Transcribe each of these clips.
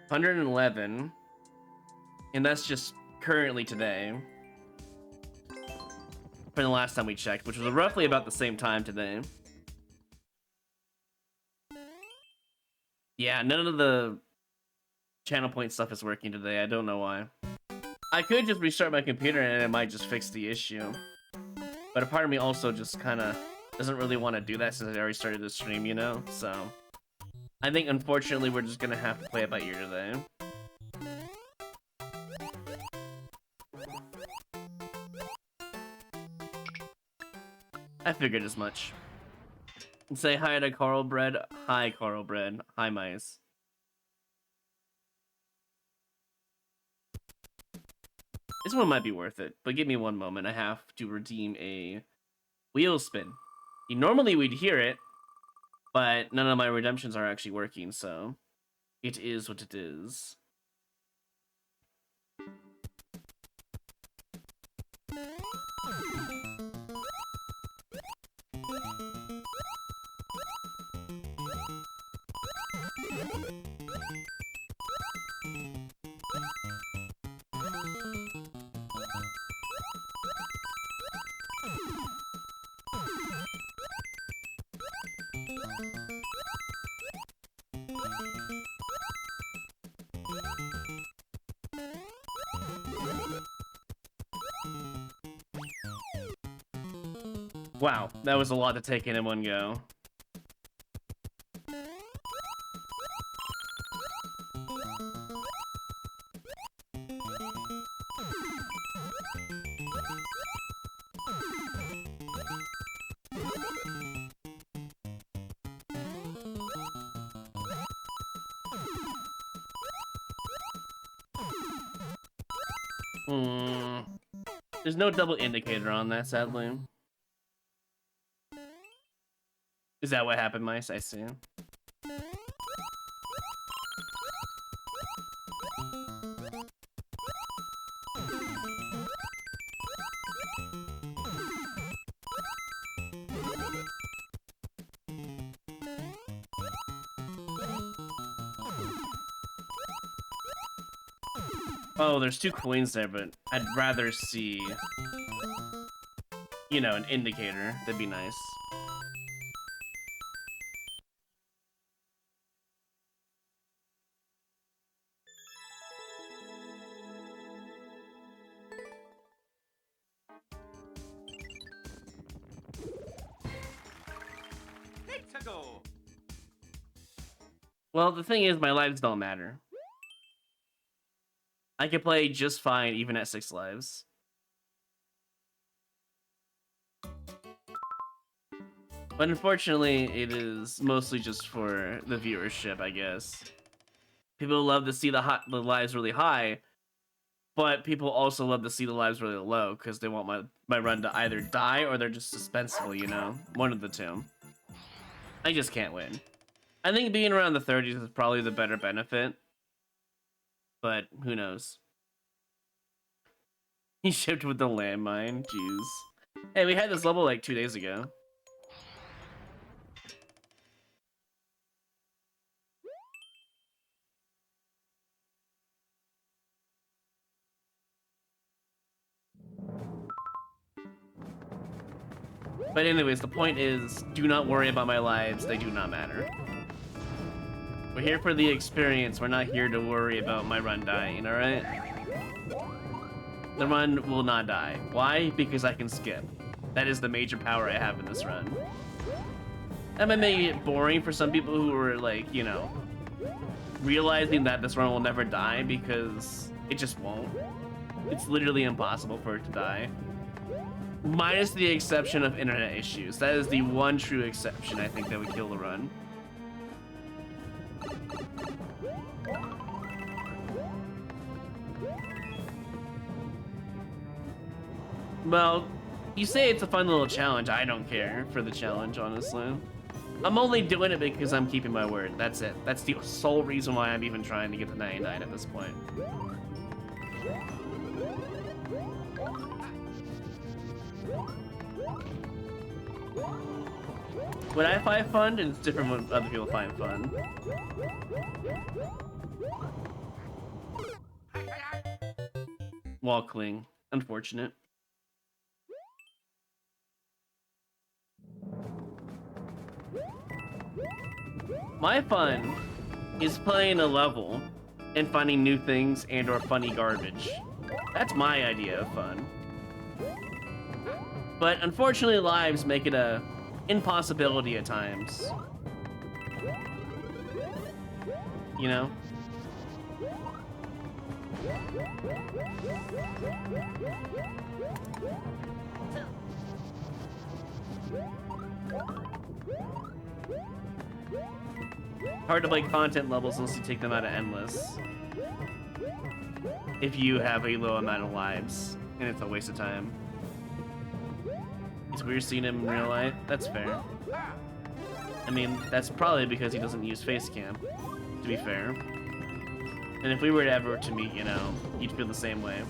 111. And that's just currently today. For the last time we checked, which was roughly about the same time today. Yeah, none of the channel point stuff is working today. I don't know why. I could just restart my computer and it might just fix the issue. But a part of me also just kind of doesn't really want to do that since I already started the stream, you know? So I think unfortunately we're just gonna have to play it by ear today. I figured as much. And say hi to Carl Bread. Hi, Carl Bread. Hi, Mice. This one might be worth it, but give me one moment. I have to redeem a wheel spin. Normally we'd hear it, but none of my redemptions are actually working, so it is what it is. Wow, that was a lot to take in one go. There's no double indicator on that, sadly. Is that what happened, Mice? I see. Oh, there's 2 coins there, but I'd rather see, you know, an indicator. That'd be nice. Well, the thing is, my lives don't matter. I can play just fine even at 6 lives. But unfortunately, it is mostly just for the viewership, I guess. People love to see the lives really high, but people also love to see the lives really low because they want my run to either die or they're just suspenseful, you know? One of the two. I just can't win. I think being around the 30s is probably the better benefit, but who knows? He shipped with the landmine, jeez. Hey, we had this level like 2 days ago. But anyways, the point is, do not worry about my lives, they do not matter. We're here for the experience, we're not here to worry about my run dying, alright? The run will not die. Why? Because I can skip. That is the major power I have in this run. That might make it boring for some people who are like, you know, realizing that this run will never die because it just won't. It's literally impossible for it to die. Minus the exception of internet issues. That is the one true exception I think that would kill the run. Well, you say it's a fun little challenge. I don't care for the challenge, honestly. I'm only doing it because I'm keeping my word. That's it. That's the sole reason why I'm even trying to get the 99 at this point. what I find fun, and it's different when other people find fun. Wall cling. Unfortunate. My fun is playing a level and finding new things and or funny garbage. That's my idea of fun. But unfortunately, lives make it a impossibility at times. You know? Hard to play content levels unless you take them out of endless. If you have a low amount of lives, and it's a waste of time. It's weird seeing him in real life. That's fair. I mean, that's probably because he doesn't use face cam, to be fair. And if we were ever to meet, you know, you'd feel the same way.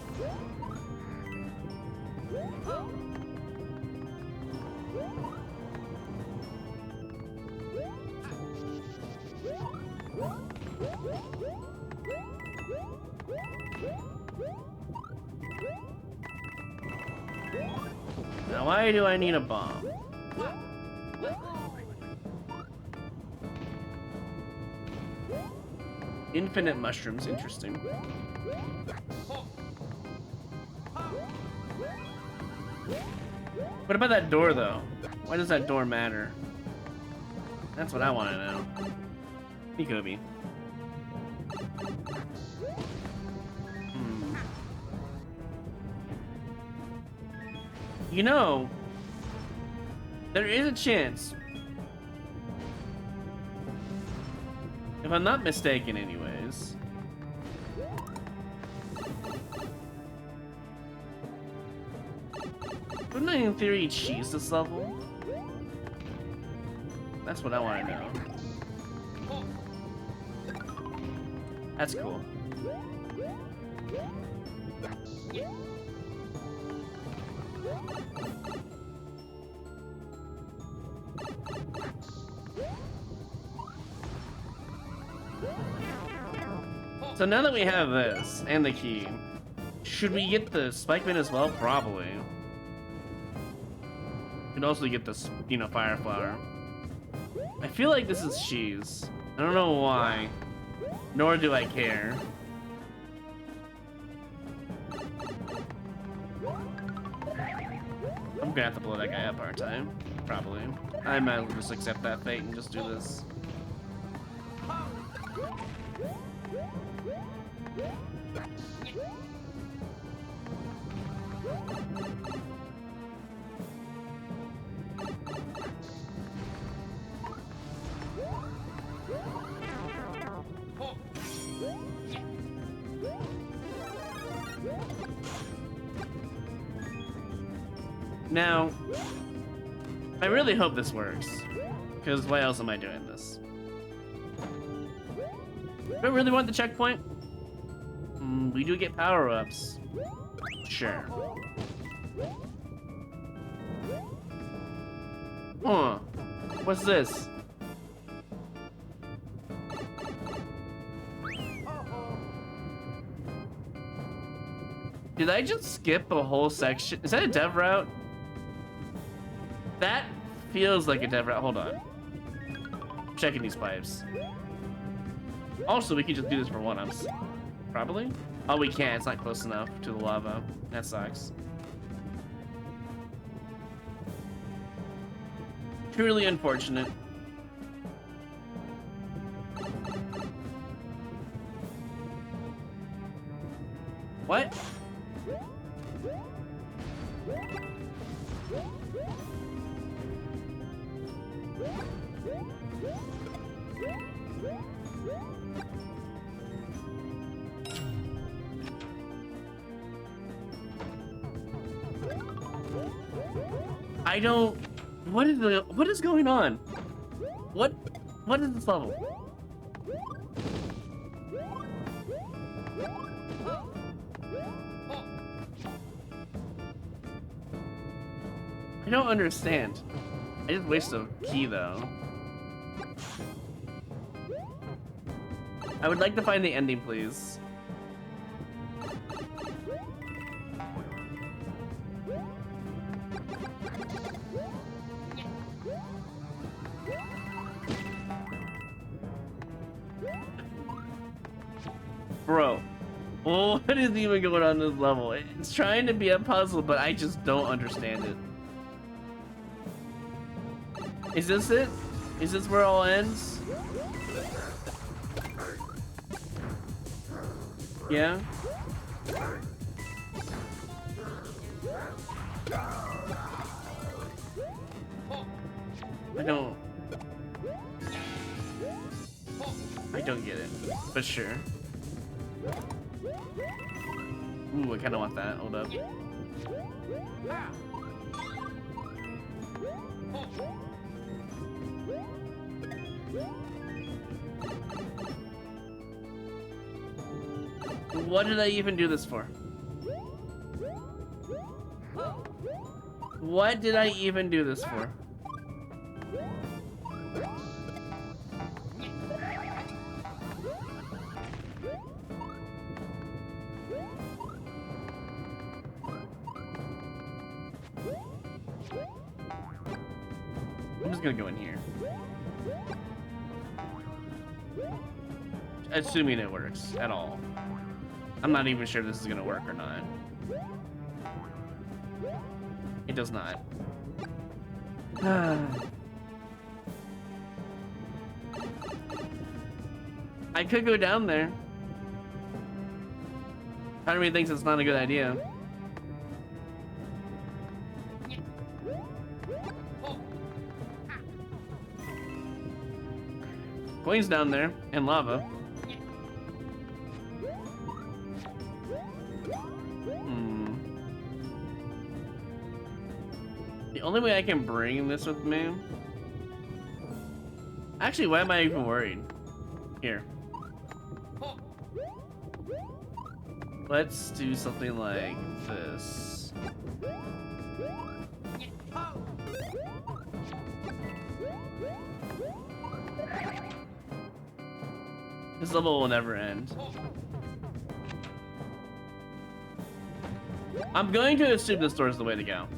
Now, why do I need a bomb? Infinite mushrooms, interesting. What about that door, though? Why does that door matter? That's what I want to know. Mikobi. You know, there is a chance, if I'm not mistaken anyways, wouldn't I in theory cheese this level? That's what I want to know. That's cool. So now that we have this and the key, should we get the spike bin as well? Probably. Could also get this, you know, fire flower. I feel like this is cheese. I don't know why, nor do I care. I'm gonna have to blow that guy up, aren't I? Probably. I might as well just accept that fate and just do this. Now, I really hope this works, because why else am I doing this? Do I really want the checkpoint? We do get power-ups. Sure. Huh. What's this? Did I just skip a whole section? Is that a dev route? That feels like a dev route. Hold on. I'm checking these pipes. Also, we can just do this for one-ups. Probably? Oh, we can't. It's not close enough to the lava. That sucks. Truly unfortunate. What? I don't. What is going on? What is this level? I don't understand. I just wasted a key though. I would like to find the ending, please. Bro, what is even going on this level? It's trying to be a puzzle, but I just don't understand it. Is this it? Is this where it all ends? Yeah? I don't get it, but sure. Ooh, I kind of want that. Hold up. What did I even do this for? What did I even do this for? I'm just gonna go in here. Assuming it works at all. I'm not even sure this is gonna work or not. It does not. I could go down there. Part of me thinks it's not a good idea. Coins down there and lava. The only way I can bring this with me... Actually, why am I even worried? Here. Let's do something like this. This level will never end. I'm going to assume this door is the way to go.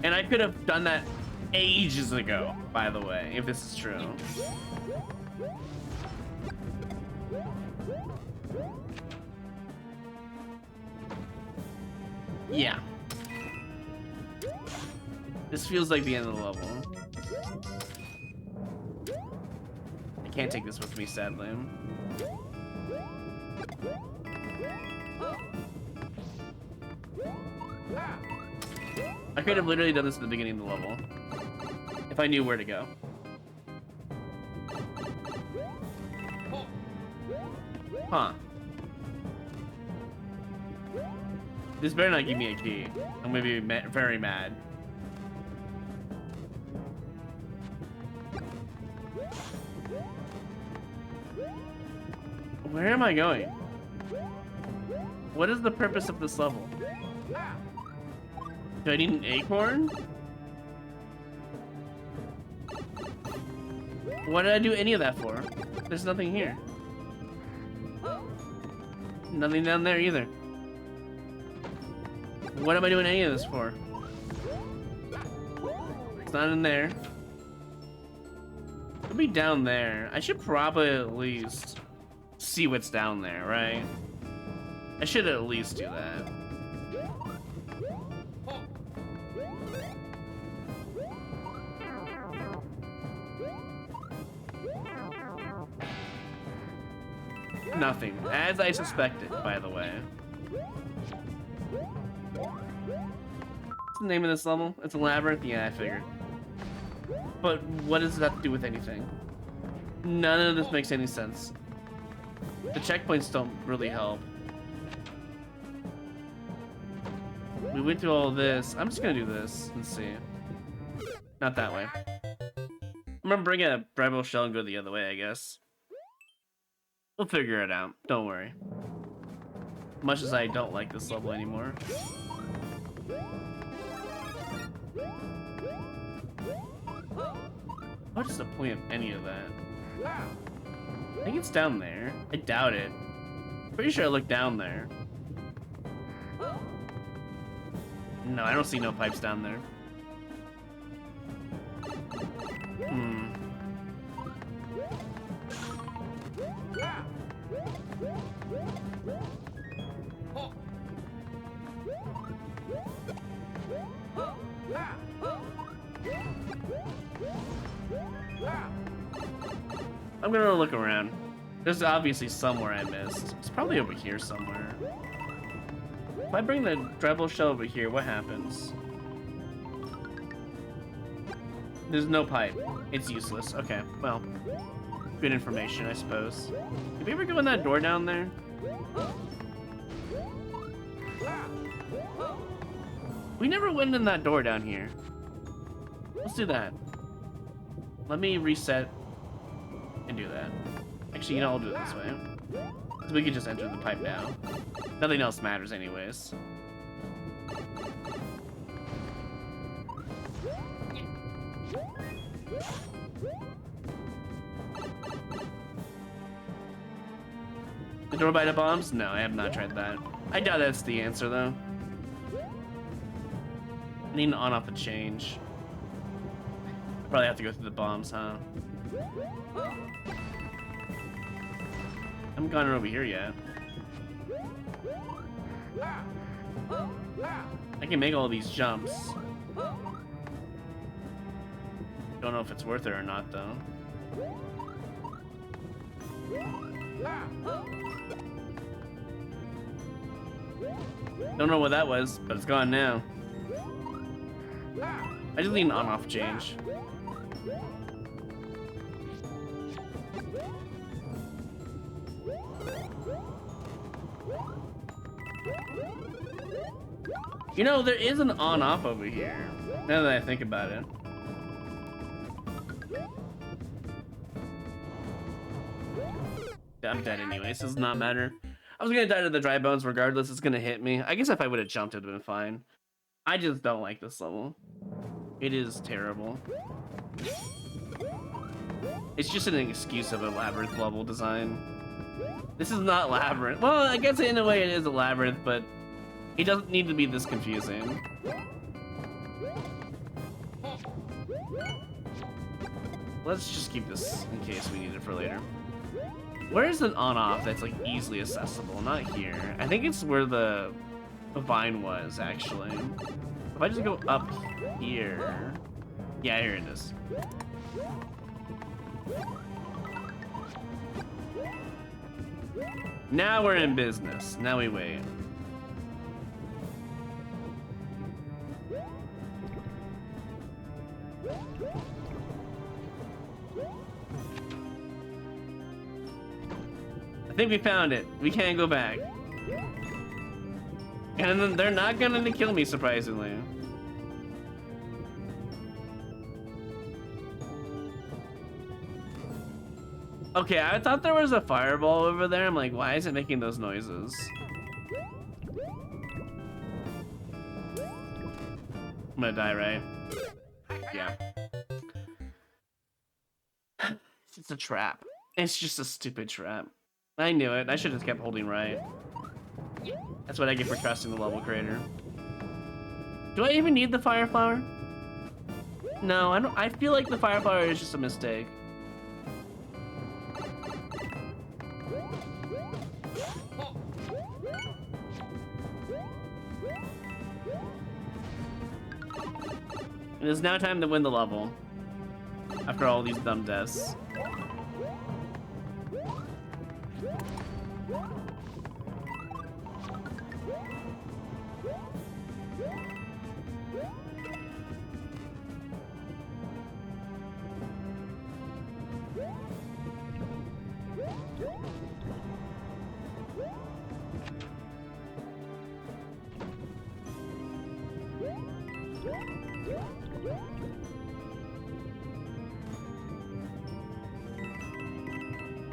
And I could have done that ages ago, by the way, if this is true. Yeah. This feels like the end of the level. I can't take this with me, sadly. I could have literally done this at the beginning of the level if I knew where to go. Huh. This better not give me a key. I'm gonna be very mad. Where am I going? What is the purpose of this level? Do I need an acorn? Why did I do any of that for? There's nothing here. Nothing down there either. What am I doing any of this for? It's not in there. It'll be down there. I should probably at least see what's down there, right? I should at least do that. Nothing, as I suspected, by the way. What's the name of this level? It's a labyrinth? Yeah, I figured. But what does that have to do with anything? None of this makes any sense. The checkpoints don't really help. We went through all this. I'm just gonna do this and see. Not that way. I'm gonna bring a Bravo shell and go the other way, I guess. We'll figure it out. Don't worry. Much as I don't like this level anymore. What's the point of any of that? I think it's down there. I doubt it. Pretty sure I looked down there. No, I don't see no pipes down there. Hmm. I'm gonna look around. There's obviously somewhere I missed. It's probably over here somewhere. If I bring the treble shell over here, what happens? There's no pipe. It's useless. Okay, well, good information, I suppose. Did we ever go in that door down there? We never went in that door down here. Let's do that. Let me reset and do that. Actually, you know, I'll do it this way. So we can just enter the pipe now. Nothing else matters anyways. The door by the bombs? No, I have not tried that. I doubt that's the answer though. I need an on-off to change. Probably have to go through the bombs, huh? I haven't gone over here yet. I can make all these jumps. Don't know if it's worth it or not, though. Don't know what that was, but it's gone now. I just need an on-off change. You know, there is an on-off over here, now that I think about it. I'm dead anyways, so it does not matter. I was gonna die to the dry bones regardless, it's gonna hit me. I guess if I would have jumped, it would have been fine. I just don't like this level. It is terrible. It's just an excuse of a labyrinth level design. This is not labyrinth. Well, I guess in a way it is a labyrinth, but it doesn't need to be this confusing. Let's just keep this in case we need it for later. Where's an on-off that's like easily accessible? Not here. I think it's where the vine was, actually. If I just go up here... Yeah, here it is. Now we're in business. Now we wait. I think we found it. We can't go back. And then they're not gonna kill me, surprisingly. Okay, I thought there was a fireball over there. I'm like, why is it making those noises? I'm gonna die, right? Yeah. It's a trap. It's just a stupid trap. I knew it. I should have kept holding right. That's what I get for trusting the level creator. Do I even need the fire flower? No, I don't. I feel like the fire flower is just a mistake. It is now time to win the level. After all these dumb deaths.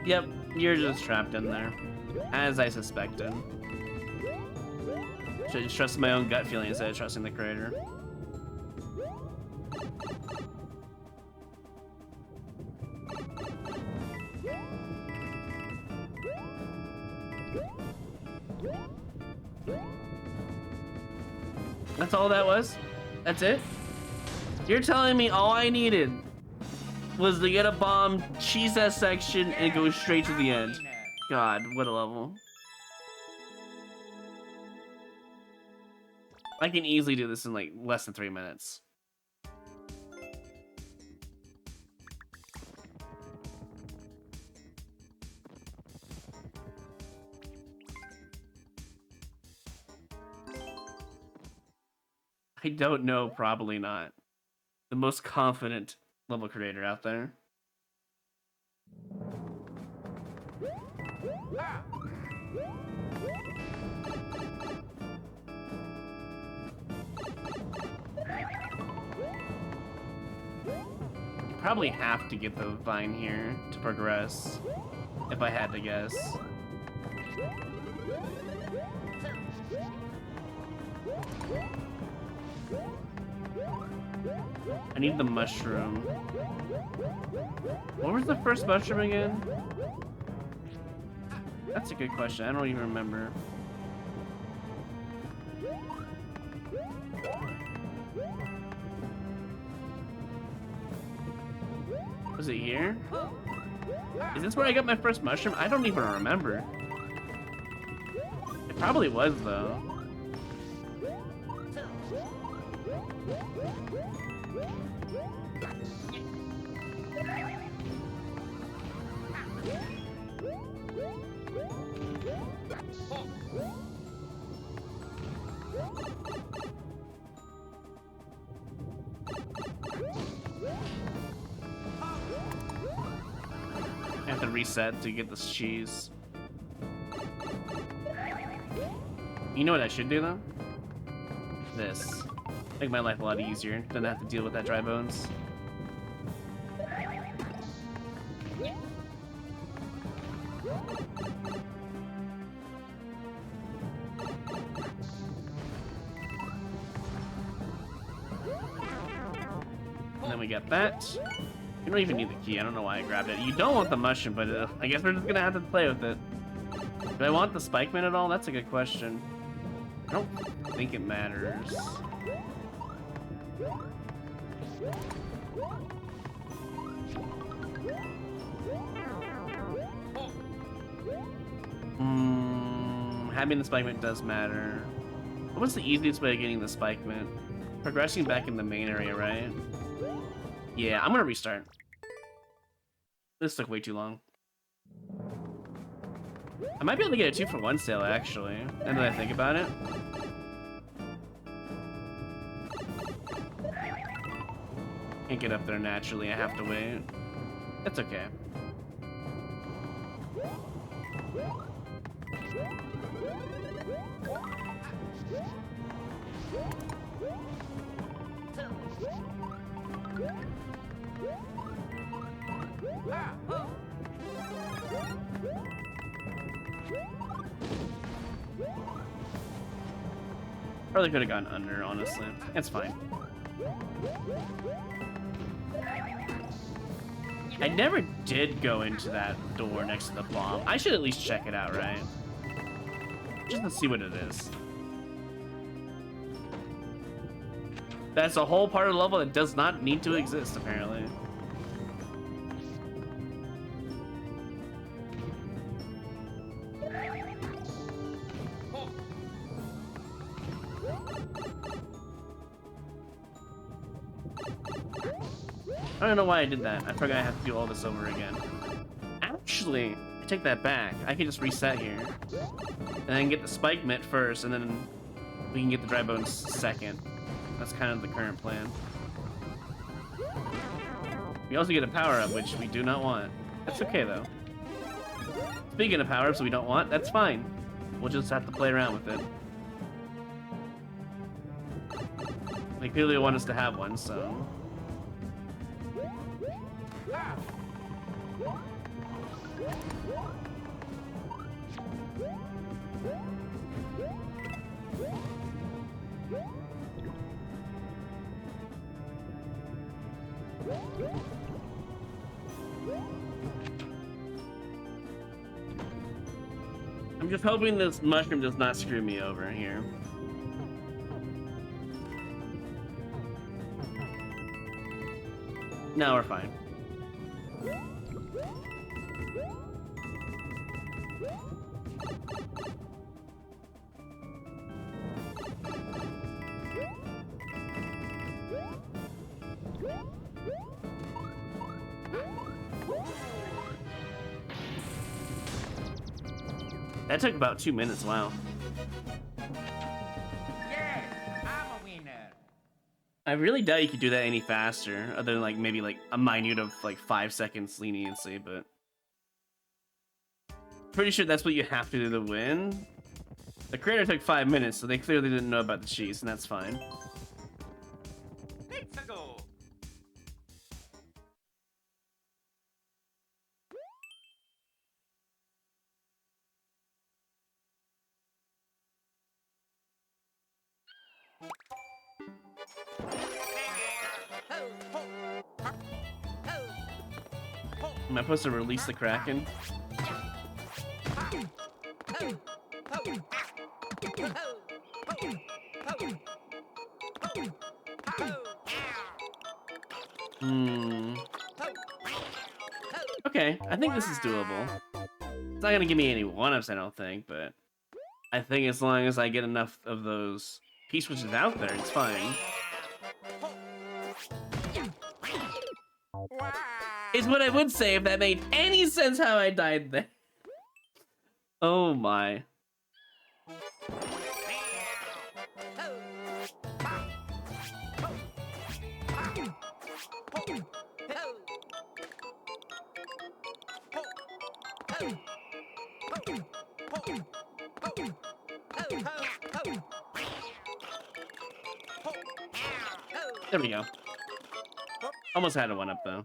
Yep, you're just trapped in there, as I suspected. Should just trust my own gut feeling instead of trusting the creator. That's all that was? That's it? You're telling me all I needed was to get a bomb, cheese that section, and go straight to the end. God, what a level. I can easily do this in like less than 3 minutes. I don't know, probably not. The most confident level creator out there. You probably have to get the vine here to progress, if I had to guess. I need the mushroom. What was the first mushroom again? That's a good question. I don't even remember. Was it here? Is this where I got my first mushroom? I don't even remember. It probably was, though. I have to reset to get this cheese. You know what I should do, though? This. Make my life a lot easier. Don't have to deal with that dry bones. And then we get that. You don't even need the key. I don't know why I grabbed it. You don't want the mushroom, but I guess we're just gonna have to play with it. Do I want the spikeman at all? That's a good question. I don't think it matters. Having the spikeman does matter. What's the easiest way of getting the spikeman? Progressing back in the main area, right? Yeah, I'm gonna restart. This took way too long. I might be able to get a 2-for-1 sale, actually, now that I think about it. Can't get up there naturally, I have to wait. That's okay. Probably could have gone under, honestly. It's fine. I never did go into that door next to the bomb. I should at least check it out, right? Just to see what it is. That's a whole part of the level that does not need to exist, apparently. I don't know why I did that. I forgot I have to do all this over again. Actually, I take that back. I can just reset here. And then get the spike mitt first, and then we can get the dry bones second. That's kind of the current plan. We also get a power-up, which we do not want. That's okay, though. Speaking of power-ups we don't want, that's fine. We'll just have to play around with it. They clearly want us to have one, so... I'm just hoping this mushroom does not screw me over here. No, we're fine. That took about 2 minutes, wow. Yes, I'm a winner. I really doubt you could do that any faster, other than like maybe like a minute of like 5 seconds leniency, but pretty sure that's what you have to do to win. The creator took 5 minutes, so they clearly didn't know about the cheese, and that's fine. Let's go. Am I supposed to release the Kraken? Okay, I think this is doable. It's not gonna give me any one-ups, I don't think, but I think as long as I get enough of those P-switches out there, it's fine. Is what I would say if that made any sense how I died there. Oh my. There we go. Almost had a one-up though.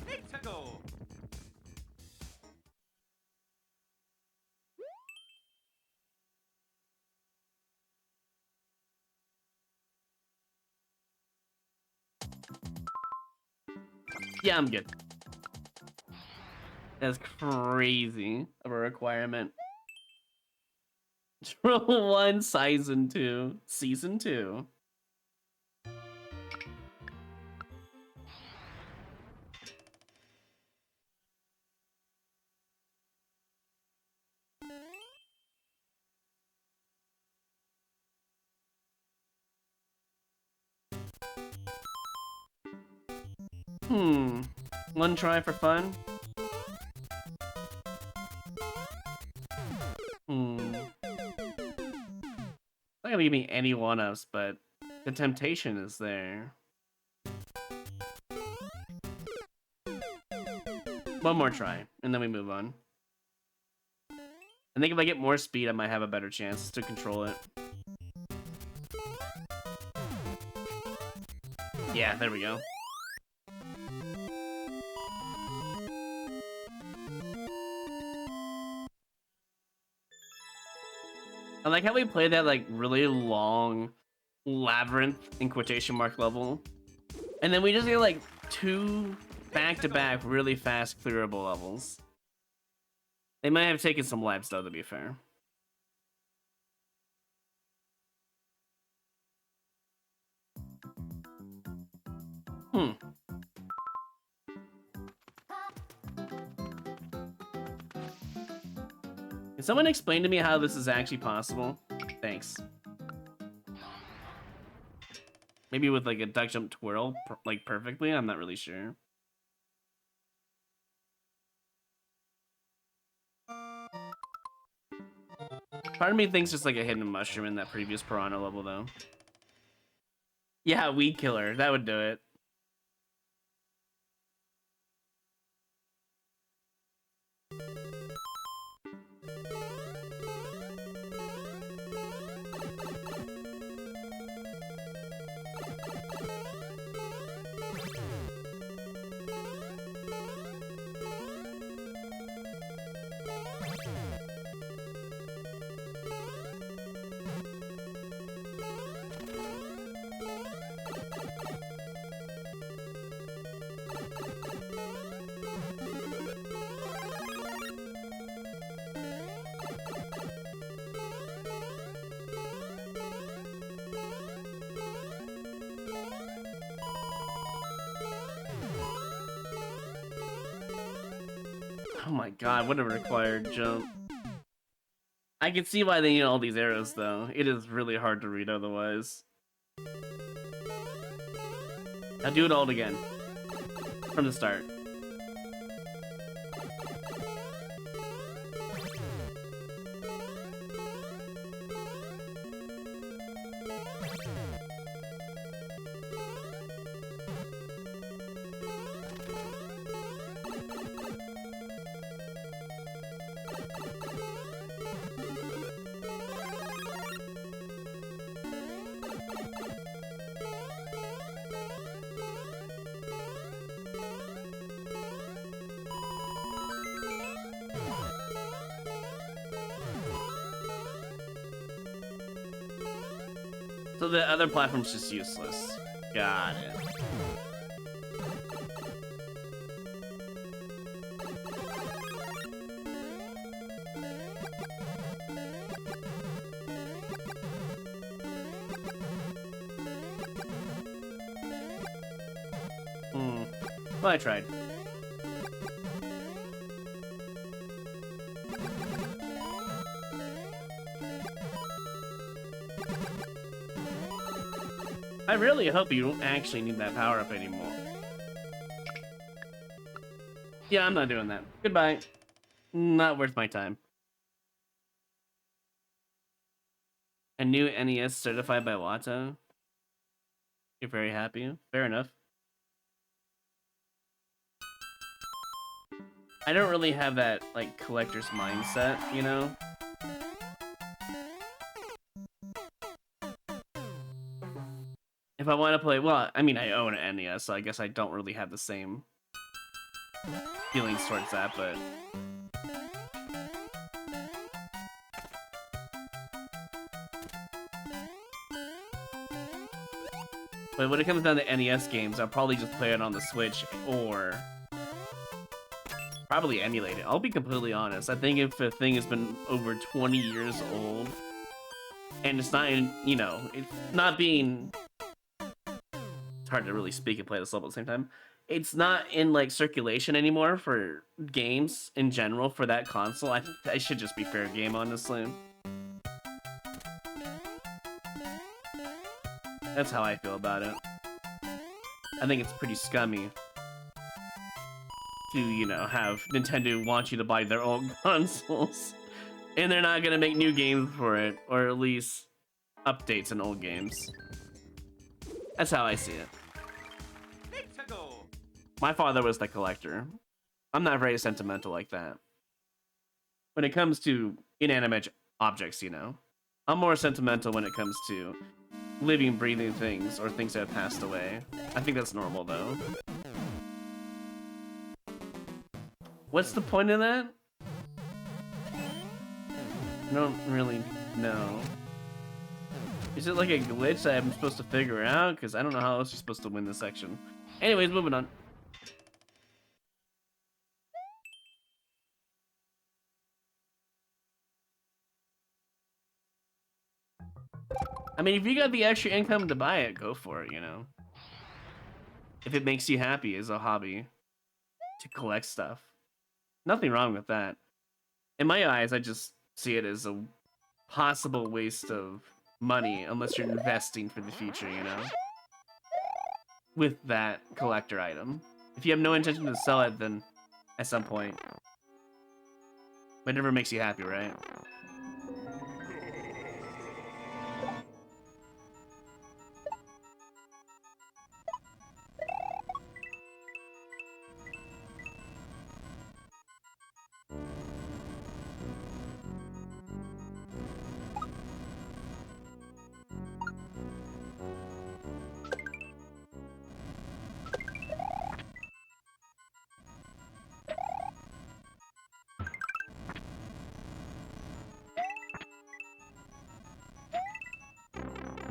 Let's go. Yeah, I'm good. That's crazy of a requirement. Roll 1, Season 2. Season 2. One try for fun? Not gonna give me any one-ups, but the temptation is there. One more try, and then we move on. I think if I get more speed, I might have a better chance to control it. Yeah, there we go. I like how we play that like really long labyrinth in quotation mark level, and then we just get like 2 back-to-back really fast clearable levels. They might have taken some lives though, to be fair. Can someone explain to me how this is actually possible? Thanks. Maybe with like a duck jump twirl, like perfectly? I'm not really sure. Part of me thinks just like a hidden mushroom in that previous piranha level though. Yeah, weed killer, that would do it. Oh my god, what a required jump. I can see why they need all these arrows, though. It is really hard to read otherwise. Now do it all again. From the start. So the other platform's just useless. Got it. Well, I tried. I really hope you don't actually need that power-up anymore. Yeah, I'm not doing that. Goodbye. Not worth my time. A new NES certified by Watto. You're very happy. Fair enough. I don't really have that, like, collector's mindset, you know? If I want to play, well, I mean, I own an NES, so I guess I don't really have the same feelings towards that, but... But when it comes down to NES games, I'll probably just play it on the Switch, or... probably emulate it. I'll be completely honest. I think if a thing has been over 20 years old, and it's not in, you know, it's not being... It's hard to really speak and play this level at the same time. It's not in, like, circulation anymore for games in general for that console. I should just be fair game, honestly. That's how I feel about it. I think it's pretty scummy to, you know, have Nintendo want you to buy their own consoles. And they're not gonna make new games for it, or at least updates in old games. That's how I see it. My father was the collector. I'm not very sentimental like that. When it comes to inanimate objects, you know. I'm more sentimental when it comes to living, breathing things, or things that have passed away. I think that's normal, though. What's the point of that? I don't really know. Is it like a glitch that I'm supposed to figure out? Because I don't know how else you're supposed to win this section. Anyways, moving on. I mean, if you got the extra income to buy it, go for it, you know? If it makes you happy as a hobby to collect stuff. Nothing wrong with that. In my eyes, I just see it as a possible waste of money unless you're investing for the future, you know? With that collector item. If you have no intention to sell it, then at some point. Whatever makes you happy, right?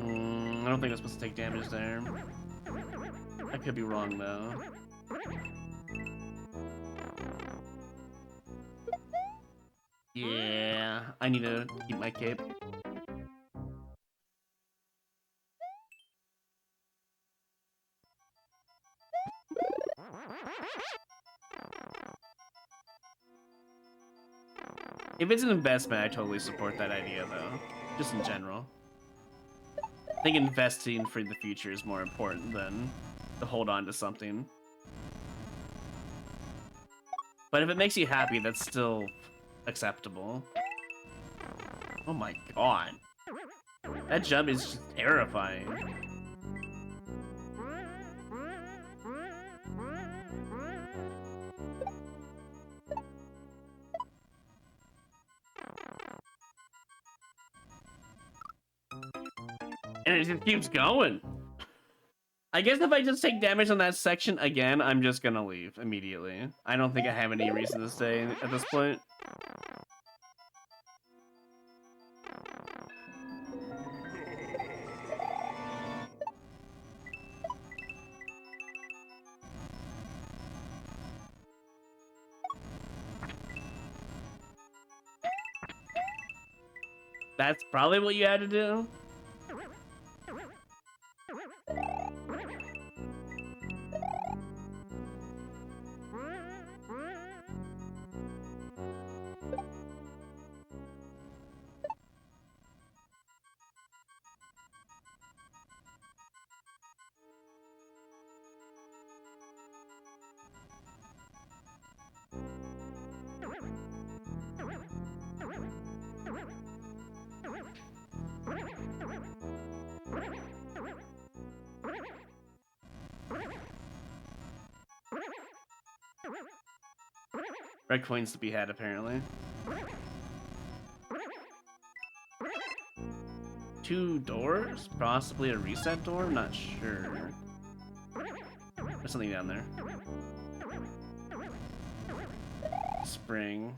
I don't think I'm supposed to take damage there. I could be wrong, though. Yeah, I need to keep my cape. If it's an investment, I totally support that idea, though. Just in general. I think investing for the future is more important than to hold on to something. But if it makes you happy, that's still acceptable. Oh my god. That jump is just terrifying. And it just keeps going. I guess if I just take damage on that section again, I'm just gonna leave immediately. I don't think I have any reason to stay at this point. That's probably what you had to do. Red coins to be had, apparently. 2 doors? Possibly a reset door? Not sure. There's something down there. Spring.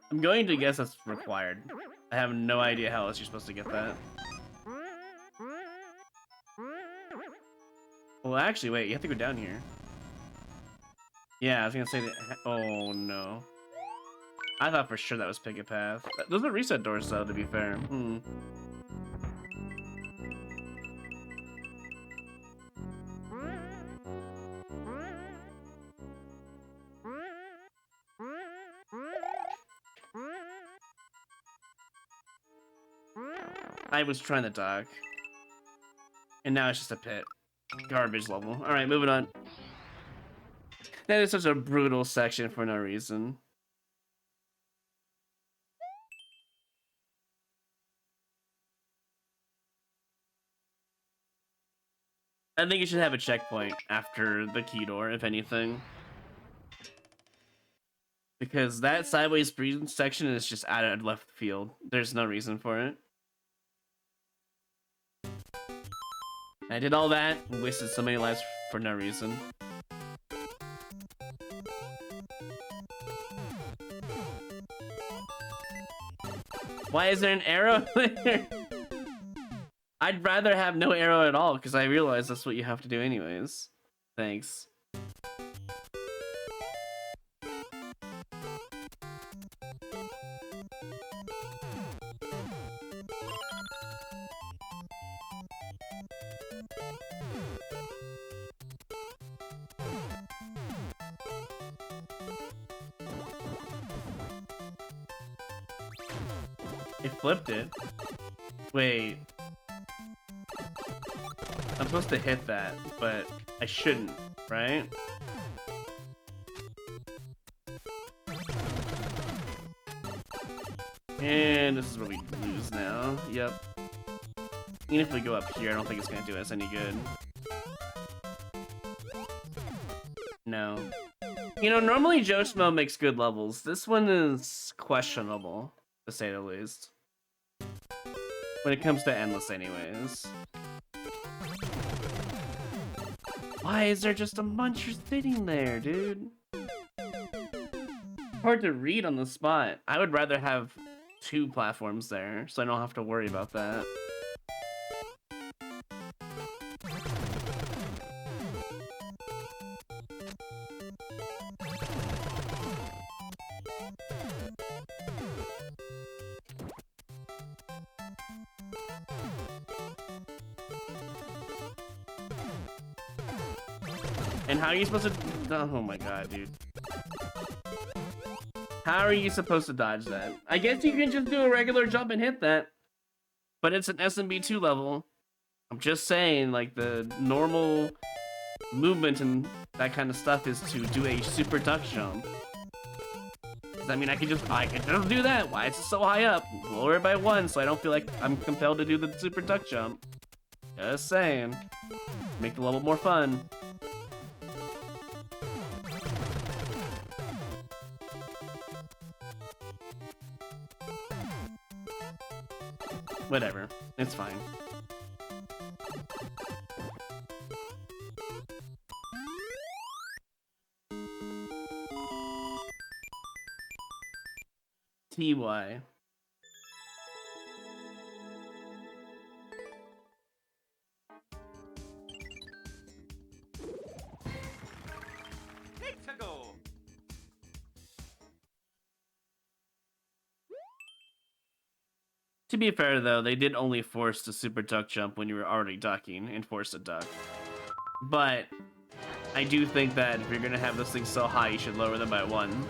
I'm going to guess that's required. I have no idea how else you're supposed to get that. Well, actually, wait, you have to go down here. Yeah, I was gonna say that. Oh no. I thought for sure that was pick a path. Those are reset doors, though, to be fair. I was trying to dock. And now it's just a pit. Garbage level. Alright, moving on. That is such a brutal section for no reason. I think you should have a checkpoint after the key door, if anything. Because that sideways breathing section is just out of left field. There's no reason for it. I did all that and wasted so many lives for no reason. Why is there an arrow there? I'd rather have no arrow at all, because I realize that's what you have to do anyways. Thanks. It flipped it. Wait. I'm supposed to hit that, but I shouldn't, right? And this is where we lose now. Yep. Even if we go up here, I don't think it's gonna do us any good. No. You know, normally Joshimo makes good levels. This one is questionable, to say the least. When it comes to endless anyways. Why is there just a muncher sitting there, dude? Hard to read on the spot. I would rather have 2 platforms there, so I don't have to worry about that. And how are you supposed to... Oh my god, dude. How are you supposed to dodge that? I guess you can just do a regular jump and hit that. But it's an SMB2 level. I'm just saying, like, the normal movement and that kind of stuff is to do a super duck jump. I mean, I can just do that. Why is it so high up? Lower it by 1 so I don't feel like I'm compelled to do the super duck jump. Just saying. Make the level more fun. Whatever. It's fine. TY. Let's go. To be fair, though, they did only force the super duck jump when you were already ducking and force a duck. But I do think that if you're gonna have those things so high, you should lower them by 1,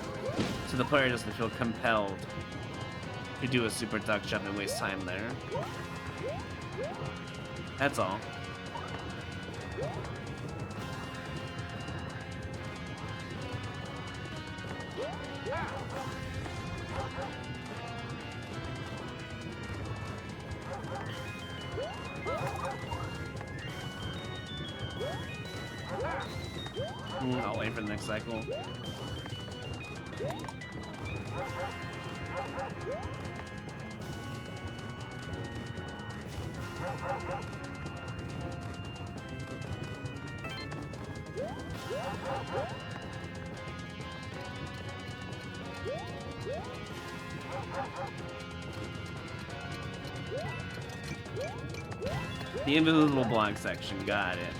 so the player doesn't feel compelled to do a super duck jump and waste time there. That's all. I'll wait for the next cycle. The invisible block section, got it.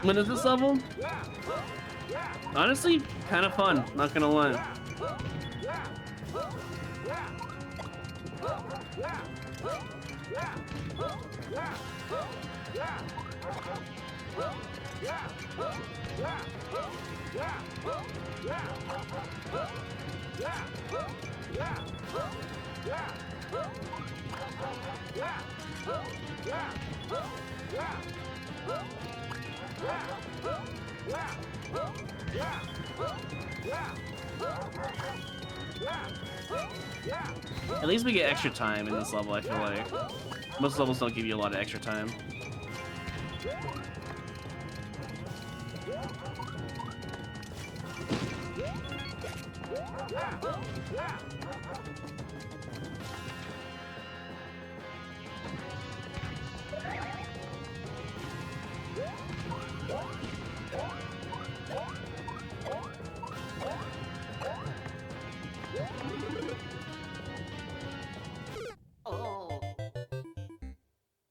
When is this level? Honestly, kind of fun, not gonna lie. At least we get extra time in this level, I feel like. Most levels don't give you a lot of extra time.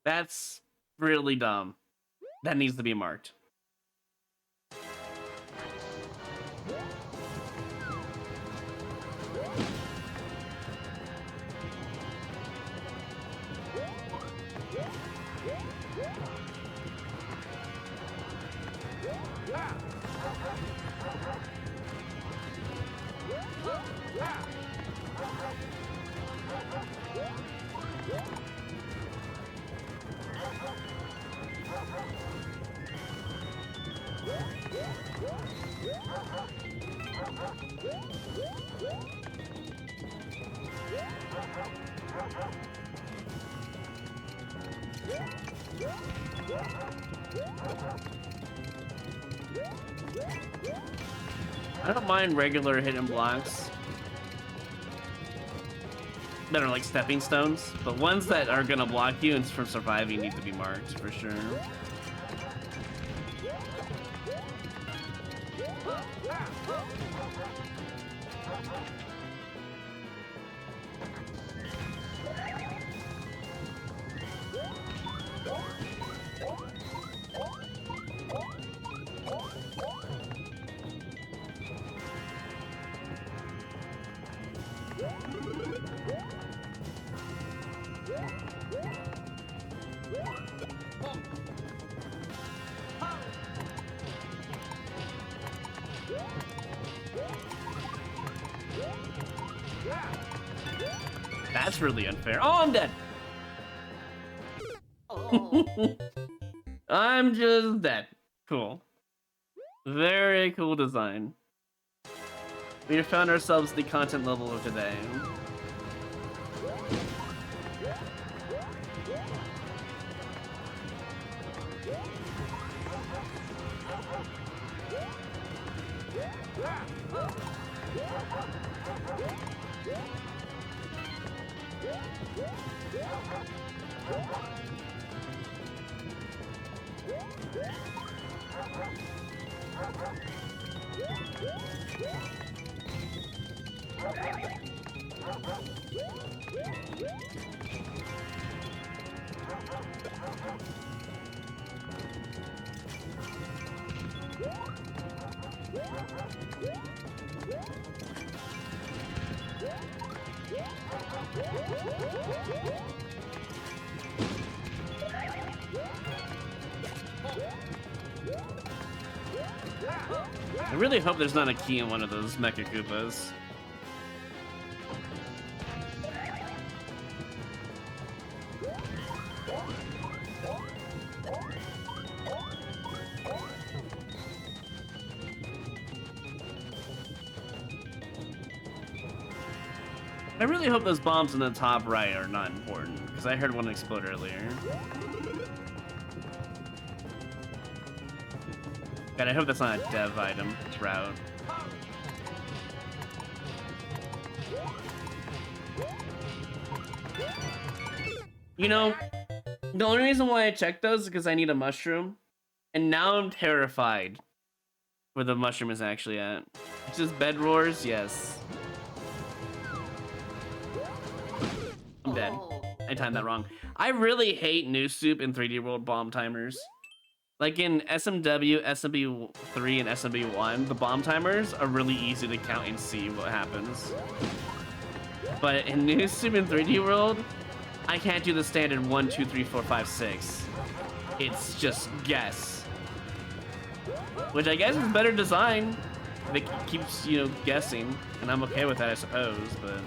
That's really dumb. That needs to be marked. I don't mind regular hidden blocks that are like stepping stones, but ones that are gonna block you and from surviving need to be marked for sure. That's really unfair. Oh, I'm dead. I'm just dead. Cool. Very cool design. We have found ourselves the content level of today. I really hope there's not a key in one of those Mecha Koopas. I really hope those bombs in the top right are not important, because I heard one explode earlier. God, I hope that's not a dev item route. You know, the only reason why I checked those is because I need a mushroom, and now I'm terrified where the mushroom is actually at. It's just bed roars, yes. I'm dead. I timed that wrong. I really hate New Soup in 3D World bomb timers. Like in SMW, SMB3, and SMB1, the bomb timers are really easy to count and see what happens. But in New Soup in 3D World, I can't do the standard 1, 2, 3, 4, 5, 6. It's just guess. Which I guess is better design. It keeps, you know, guessing. And I'm okay with that, I suppose, but...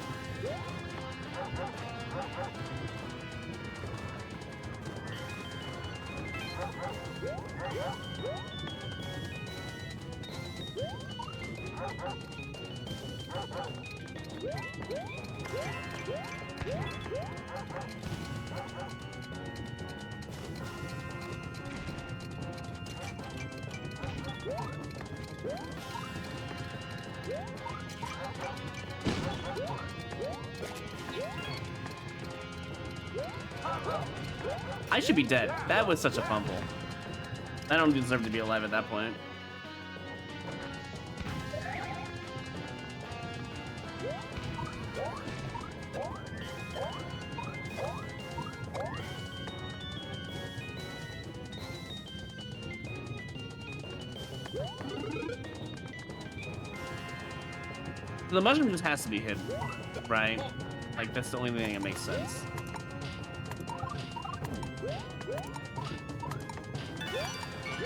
I should be dead. That was such a fumble. I don't deserve to be alive at that point. The mushroom just has to be hidden, right? Like, that's the only thing that makes sense.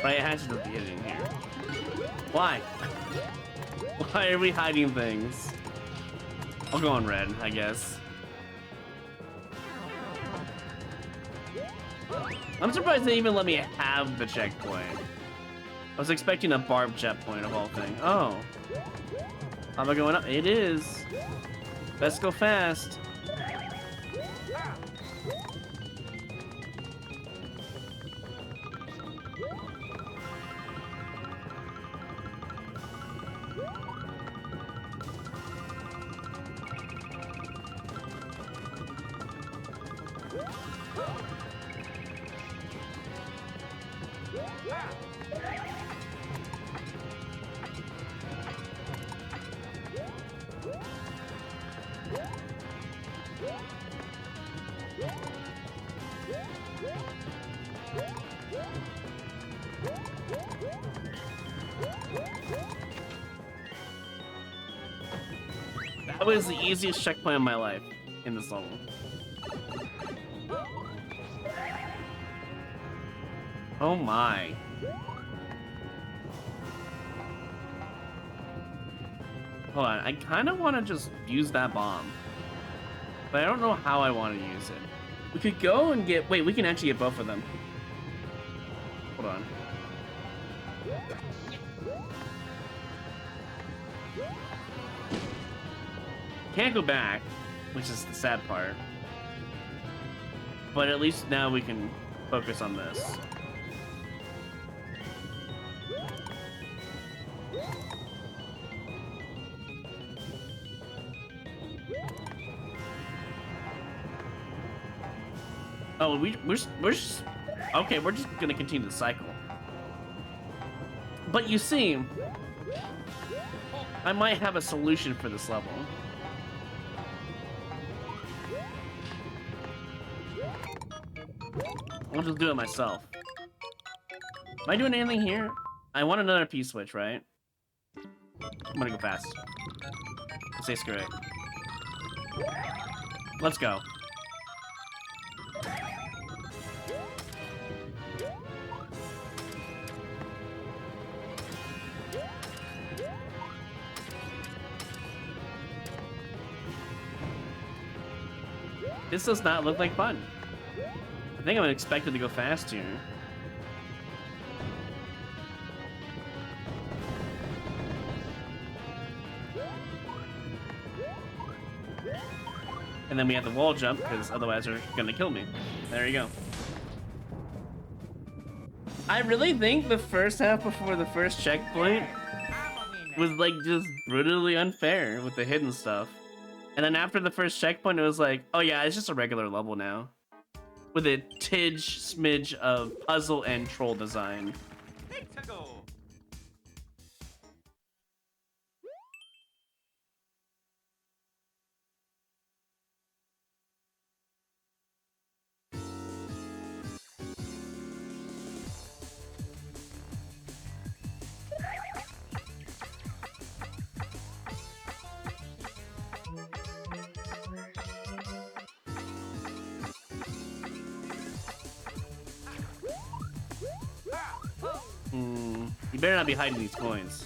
Right, it has to be hidden in here. Why? Why are we hiding things? I'll go on red, I guess. I'm surprised they even let me have the checkpoint. I was expecting a barbed checkpoint of all things. Oh. Am I going up? It is. Let's go fast. That was the easiest checkpoint of my life. in this level. Oh my. Hold on, I kind of want to just use that bomb. But I don't know how I want to use it. We could go and get... Wait, we can actually get both of them. Hold on. Can't go back, which is the sad part. But at least now we can focus on this. Oh, we're just okay. We're just gonna continue the cycle. But you see, I might have a solution for this level. I'll just do it myself. Am I doing anything here? I want another P-switch, right? I'm gonna go fast. Say screw it. Let's go. This does not look like fun. I think I'm expected to go fast here. And then we have the wall jump, because otherwise they're gonna kill me. There you go. I really think the first half before the first checkpoint was like just brutally unfair with the hidden stuff. And then after the first checkpoint, it was like, oh yeah, it's just a regular level now. With a smidge of puzzle and troll design. You better not be hiding these coins.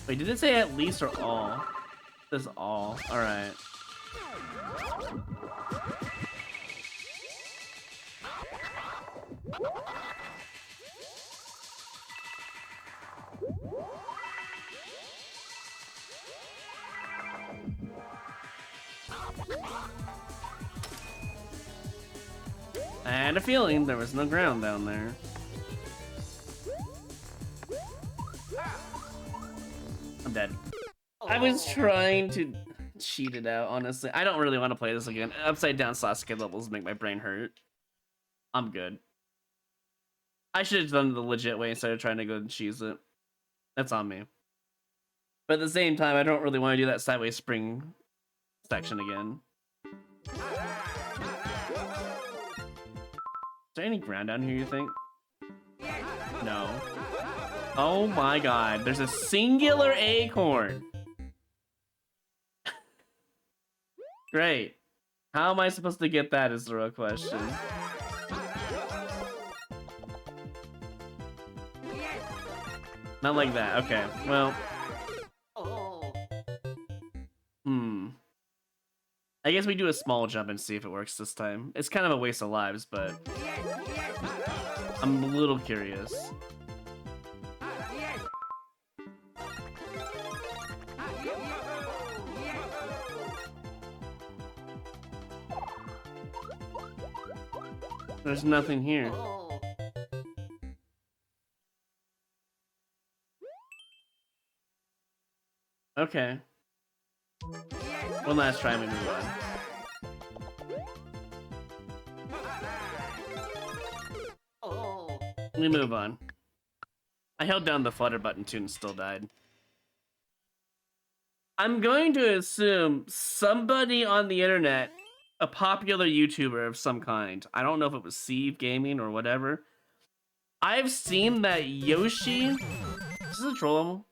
Wait, did it say at least or all? It says all. Alright. I had a feeling there was no ground down there. I'm dead. I was trying to cheat it out, honestly. I don't really want to play this again. Upside down Sasuke levels make my brain hurt. I'm good. I should have done the legit way instead of trying to go and cheese it. That's on me. But at the same time, I don't really want to do that sideways spring section again. Is there any ground down here, you think? No. Oh my god, there's a singular acorn. Great. How am I supposed to get that is the real question. Not like that, okay. Well. I guess we do a small jump and see if it works this time. It's kind of a waste of lives, but I'm a little curious. There's nothing here. Okay. One last try and we move on. We move on. I held down the flutter button too and still died. I'm going to assume somebody on the internet, a popular YouTuber of some kind, I don't know if it was Steve Gaming or whatever, I've seen that Yoshi... This is a troll level.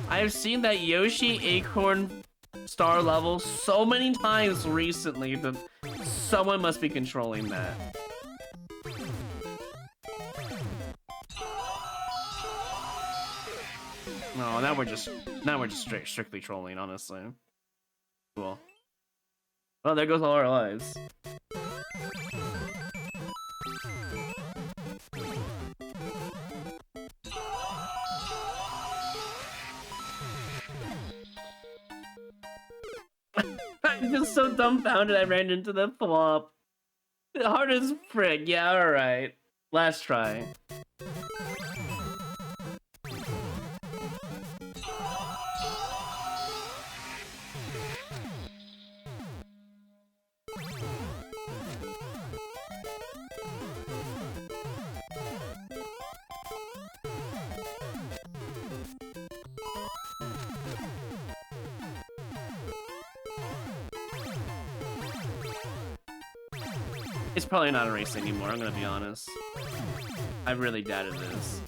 I've seen that Yoshi acorn star level so many times recently that someone must be controlling that. No, now we're just strictly trolling, honestly. Cool. Well, there goes all our lives. I'm just so dumbfounded I ran into the flop. Hard as frick, yeah, alright. Last try. It's probably not a race anymore, I'm gonna be honest. I really doubted this.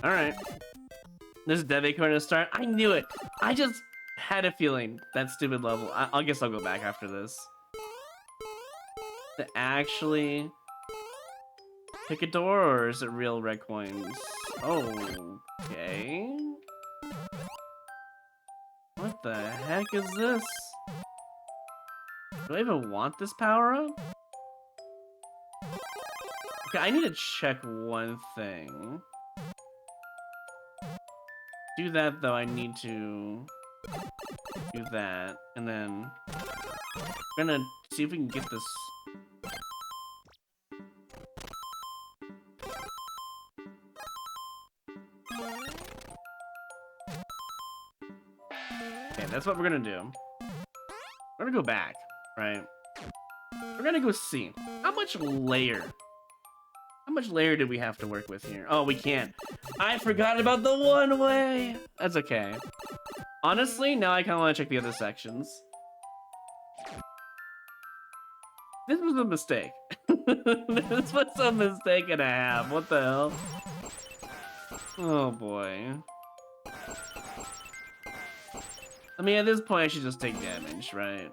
Alright. There's Dev Acorn to start. I knew it! I just had a feeling that stupid level. I guess I'll go back after this. To actually pick a door, or is it real red coins? Okay. What the heck is this? Do I even want this power up? Okay, I need to check one thing. Do that though, I need to do that, and then we're gonna see if we can get this. Okay, that's what we're gonna do. We're gonna go back, right? We're gonna go see how much layer did we have to work with here? Oh, we can't. I forgot about the one way. That's okay. Honestly, now I kind of want to check the other sections. This was a mistake. This was a mistake and a half. What the hell? Oh boy. I mean, at this point, I should just take damage, right?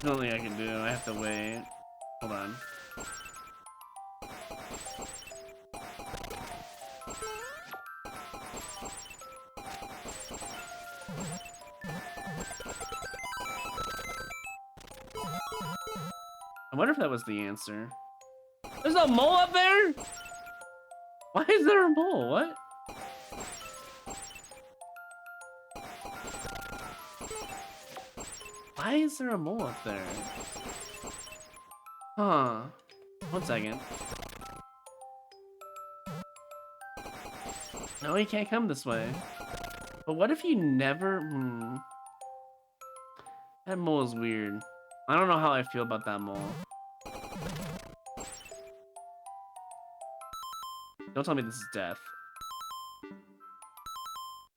There's nothing I can do. I have to wait. Hold on. I wonder if that was the answer. There's a mole up there? Why is there a mole? What? Why is there a mole up there? Huh. 1 second. No, he can't come this way. But what if you never... That mole is weird. I don't know how I feel about that mole. Don't tell me this is death.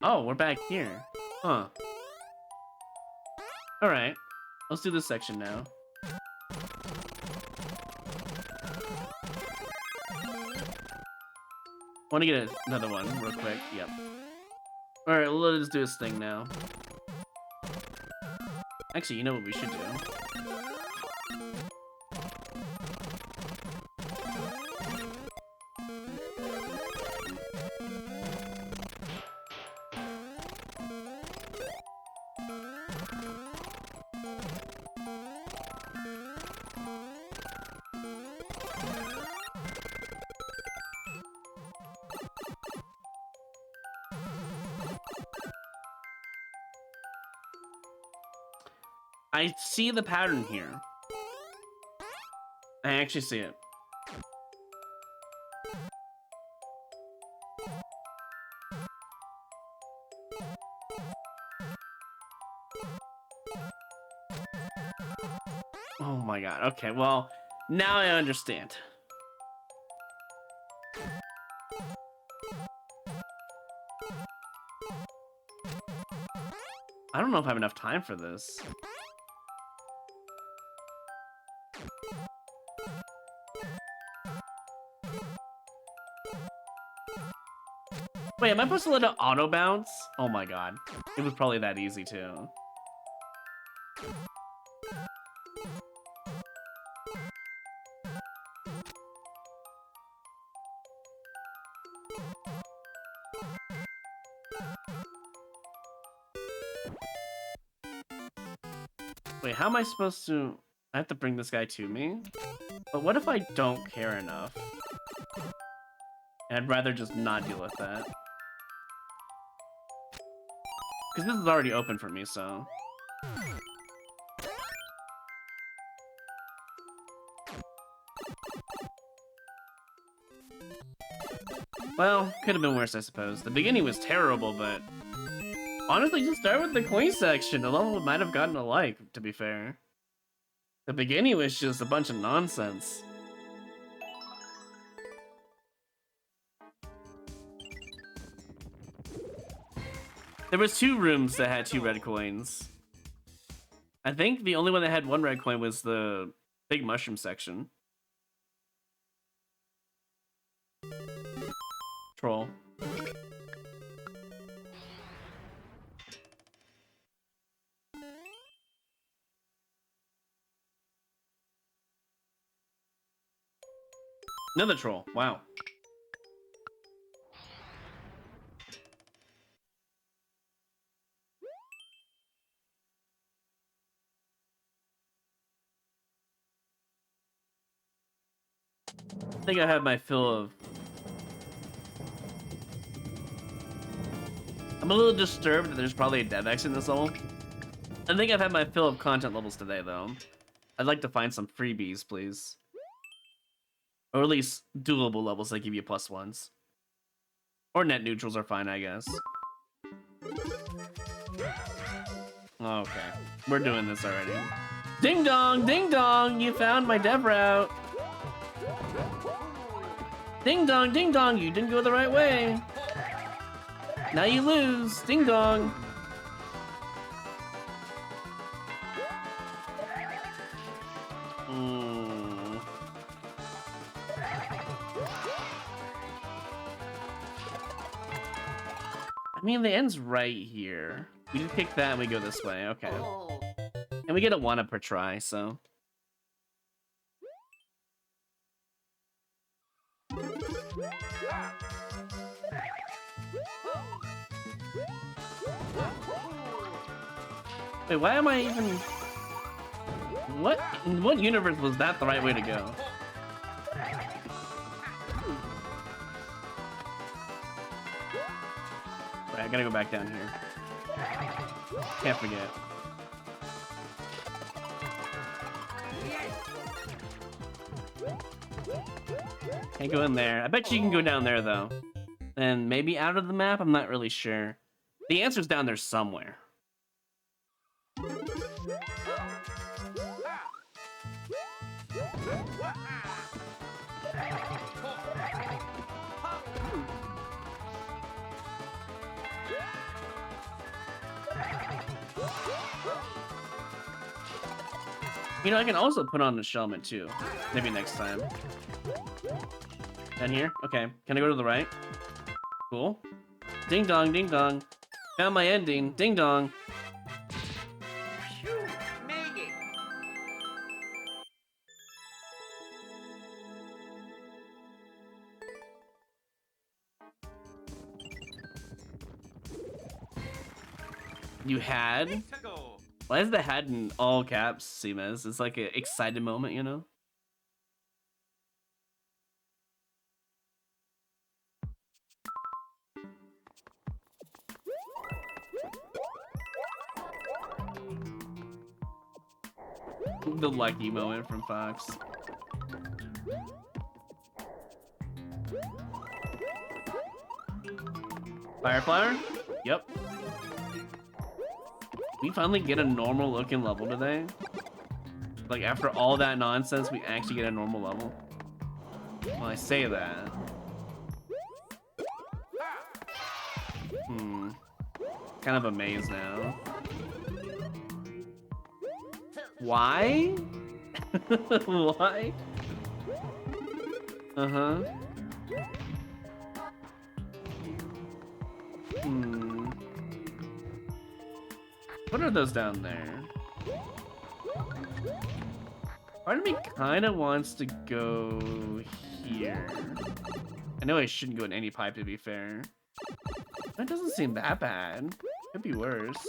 Oh, we're back here. Huh. Alright. Let's do this section now. Want to get another one real quick. Yep. Alright, let's do this thing now. Actually, you know what we should do? I see the pattern here. I actually see it. Oh my god. Okay, well, now I understand. I don't know if I have enough time for this. Wait, am I supposed to let it auto bounce? Oh my god. It was probably that easy too. Wait, how am I supposed to... I have to bring this guy to me? But what if I don't care enough? And I'd rather just not deal with that. Because this is already open for me, so... Well, could have been worse, I suppose. The beginning was terrible, but... Honestly, just start with the coin section. The level might have gotten a like, to be fair. The beginning was just a bunch of nonsense. There was 2 rooms that had 2 red coins. I think the only one that had 1 red coin was the big mushroom section. Troll. Another troll. Wow. I think I have my fill of... I'm a little disturbed that there's probably a DevX in this level. I think I've had my fill of content levels today, though. I'd like to find some freebies, please. Or at least doable levels that give you +1s. Or net neutrals are fine, I guess. Okay, we're doing this already. Ding dong, you found my dev route. Ding dong, you didn't go the right way. Now you lose, ding dong. I mean, the end's right here. We just pick that and we go this way, okay. And we get a 1-up per try, so. Wait, why am I even... What? In what universe was that the right way to go? Wait, I gotta go back down here. Can't forget. Can't go in there. I bet you can go down there, though. And maybe out of the map? I'm not really sure. The answer's down there somewhere. You know, I can also put on the shellman too. Maybe next time. Down here? Okay. Can I go to the right? Cool. Ding dong, ding dong. Found my ending. Ding dong. Phew, made it. You had? To go. Why is the had in all caps, Seamez? It's like an excited moment, you know? The lucky moment from Fox. Fire flower? Yep. We finally get a normal looking level today. Like after all that nonsense, we actually get a normal level. Well, I say that. Kind of a maze now. Why? Why? Uh-huh. What are those down there? Part of me kind of wants to go here. I know I shouldn't go in any pipe, to be fair. That doesn't seem that bad. Could be worse.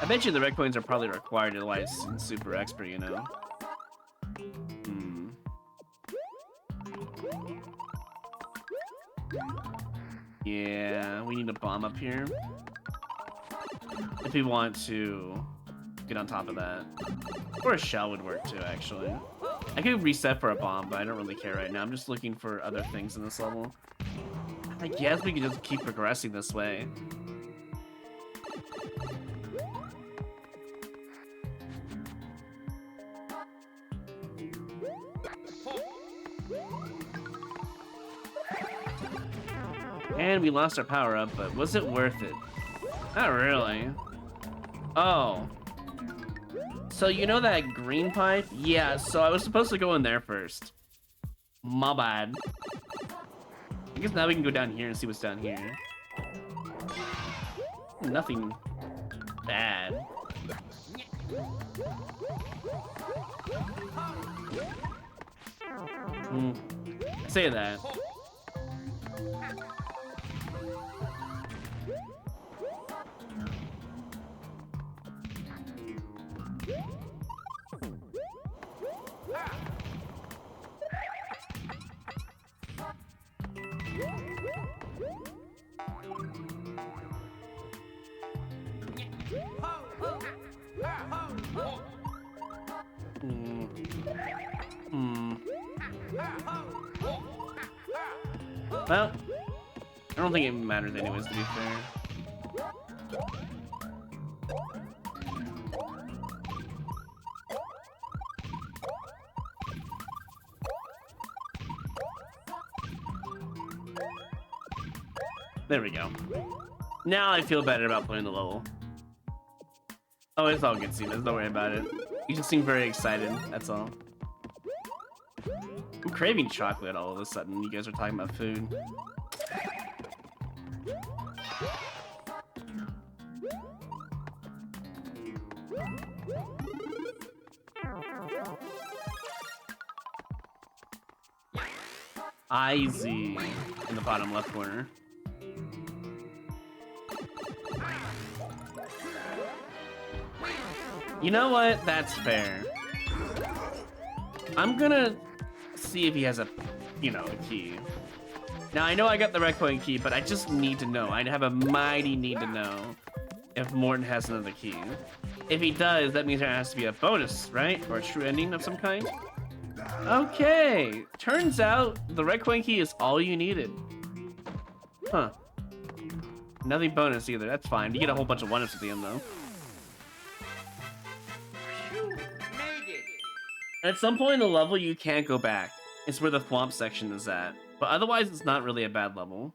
I bet you the red coins are probably required, otherwise it's super expert, you know? Yeah, we need a bomb up here. If we want to get on top of that. Or a shell would work too, actually. I could reset for a bomb, but I don't really care right now. I'm just looking for other things in this level. I guess we can just keep progressing this way. And we lost our power up, but was it worth it? Not really. Oh. So you know that green pipe? Yeah, so I was supposed to go in there first. My bad. I guess now we can go down here and see what's down here. Nothing bad. Say that. Well, I don't think it matters anyways, to be fair. There we go. Now I feel better about playing the level. Oh, it's all good, Seamus. Don't worry about it. You just seem very excited, that's all. I'm craving chocolate all of a sudden. You guys are talking about food. Easy in the bottom left corner. You know what? That's fair. I'm gonna see if he has a, you know, a key. Now, I know I got the red coin key, but I just need to know. I have a mighty need to know if Morton has another key. If he does, that means there has to be a bonus, right? Or a true ending of some kind. Okay. Turns out the red coin key is all you needed. Huh. Nothing bonus either. That's fine. You get a whole bunch of one-ups at the end, though. At some point in the level, you can't go back. It's where the thwomp section is at. But otherwise, it's not really a bad level.